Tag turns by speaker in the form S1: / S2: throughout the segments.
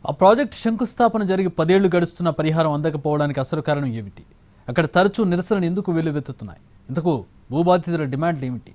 S1: ఆ ప్రాజెక్ట్ శంకుస్థాపన జరిగి 10 ఏళ్లు గడుస్తున్న పరిహారం అందకపోవడానికి అసలు కారణం ఏమిటి? అక్కడ తరచూ నిరసనలు ఎందుకు వెల్లువెత్తుతున్నాయి? ఇంతకు భూబాధితుల డిమాండ్లు ఏమిటి?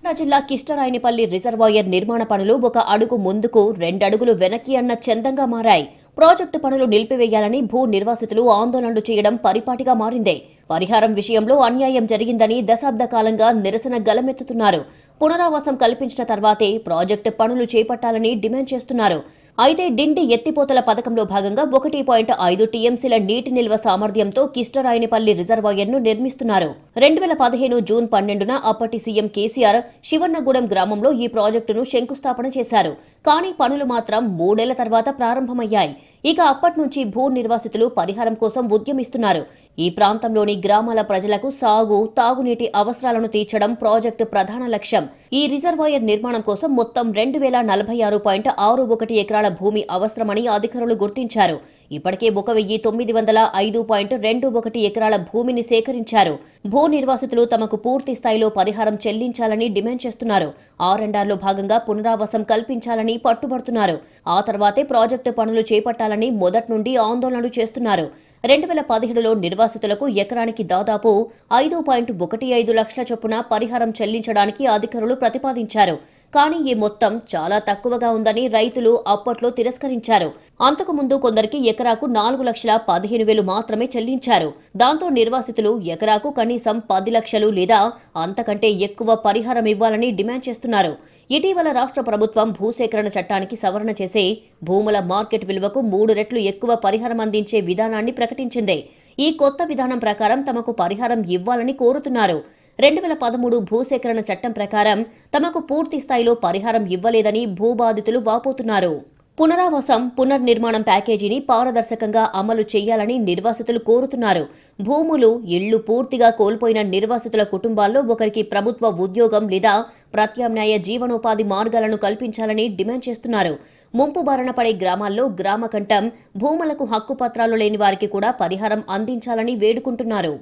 S2: జిల్లా కిష్టరాయనిపల్లి రిజర్వాయర్ నిర్మాణ పనులు ఒక అడుగు ముందుకు 2 అడుగులు వెనక్కి అన్న చందంగా మారాయి. ప్రాజెక్టు పనులు నిలిపివేయాలని భూ నిర్వాసితులు ఆందోళనలు చేయడం పరిపాటిగా మారింది. పరిహారం విషయంలో అన్యాయం జరిగిందని దశాబ్ద కాలంగా నిరసన గలమెత్తుతున్నారు. పునరావాసం కల్పించిన తర్వాతే ప్రాజెక్టు పనులు చేపట్టాలని డిమాండ్ చేస్తున్నారు. అయితే డిండి ఎత్తిపోతల పథకంలో భాగంగా 1.5 టీఎంసీల నీటి నిల్వ సామర్థ్యంతో కిష్టరాయనిపల్లి రిజర్వాయర్ను నిర్మిస్తున్నారు. 2015 జూన్ 12న అప్పటి సీఎం కేసీఆర్ శివన్నగూడెం గ్రామంలో ఈ ప్రాజెక్టును శంకుస్థాపన చేశారు. కానీ పనులు మాత్రం 3 ఏళ్ల తర్వాత ప్రారంభమయ్యాయి. ఇక అప్పటి నుంచి భూ నిర్వాసితులు పరిహారం కోసం ఉద్యమిస్తున్నారు. ఈ ప్రాంతంలోని గ్రామాల ప్రజలకు సాగు, తాగునీటి అవసరాలను తీర్చడం ప్రాజెక్టు ప్రధాన లక్ష్యం. ఈ రిజర్వాయర్ నిర్మాణం కోసం మొత్తం 2046.61 ఎకరాల భూమి అవసరమని అధికారులు గుర్తించారు. ఇప్పటికే 1905.21 ఎకరాల భూమిని సేకరించారు. భూ నిర్వాసితులు తమకు పూర్తి స్థాయిలో పరిహారం చెల్లించాలని డిమాండ్ చేస్తున్నారు. ఆర్ఎండ్ఆర్లో భాగంగా పునరావాసం కల్పించాలని పట్టుబడుతున్నారు. ఆ తర్వాతే ప్రాజెక్టు పనులు చేపట్టాలని మొదటి నుండి ఆందోళనలు చేస్తున్నారు. 2017లో నిర్వాసితులకు ఎకరానికి దాదాపు 5.15 లక్షల చొప్పున పరిహారం చెల్లించడానికి అధికారులు ప్రతిపాదించారు. కానీ ఈ మొత్తం చాలా తక్కువగా ఉందని రైతులు అప్పట్లో తిరస్కరించారు. అంతకుముందు కొందరికి ఎకరాకు 4,15,000 మాత్రమే చెల్లించారు. దాంతో నిర్వాసితులు ఎకరాకు కనీసం 10 లక్షలు లేదా అంతకంటే ఎక్కువ పరిహారం ఇవ్వాలని డిమాండ్ చేస్తున్నారు. ఇటీవల రాష్ట్ర ప్రభుత్వం భూసేకరణ చట్టానికి సవరణ చేసి భూముల మార్కెట్ విలువకు 3 రెట్లు ఎక్కువ పరిహారం అందించే విధానాన్ని ప్రకటించింది. ఈ కొత్త విధానం ప్రకారం తమకు పరిహారం ఇవ్వాలని కోరుతున్నారు. 2013 భూసేకరణ చట్టం ప్రకారం తమకు పూర్తి స్థాయిలో పరిహారం ఇవ్వలేదని భూబాధితులు వాపోతున్నారు. పునరావాసం, పునర్నిర్మాణం ప్యాకేజీని పారదర్శకంగా అమలు చేయాలని నిర్వాసితులు కోరుతున్నారు. భూములు, ఇళ్లు పూర్తిగా కోల్పోయిన నిర్వాసితుల కుటుంబాల్లో ఒకరికి ప్రభుత్వ ఉద్యోగం లేదా ప్రత్యామ్నాయ జీవనోపాధి మార్గాలను కల్పించాలని డిమాండ్ చేస్తున్నారు. ముంపు బారిన పడే గ్రామాల్లో గ్రామ కంఠం, భూములకు హక్కు పత్రాలు లేని వారికి కూడా పరిహారం అందించాలని వేడుకుంటున్నారు.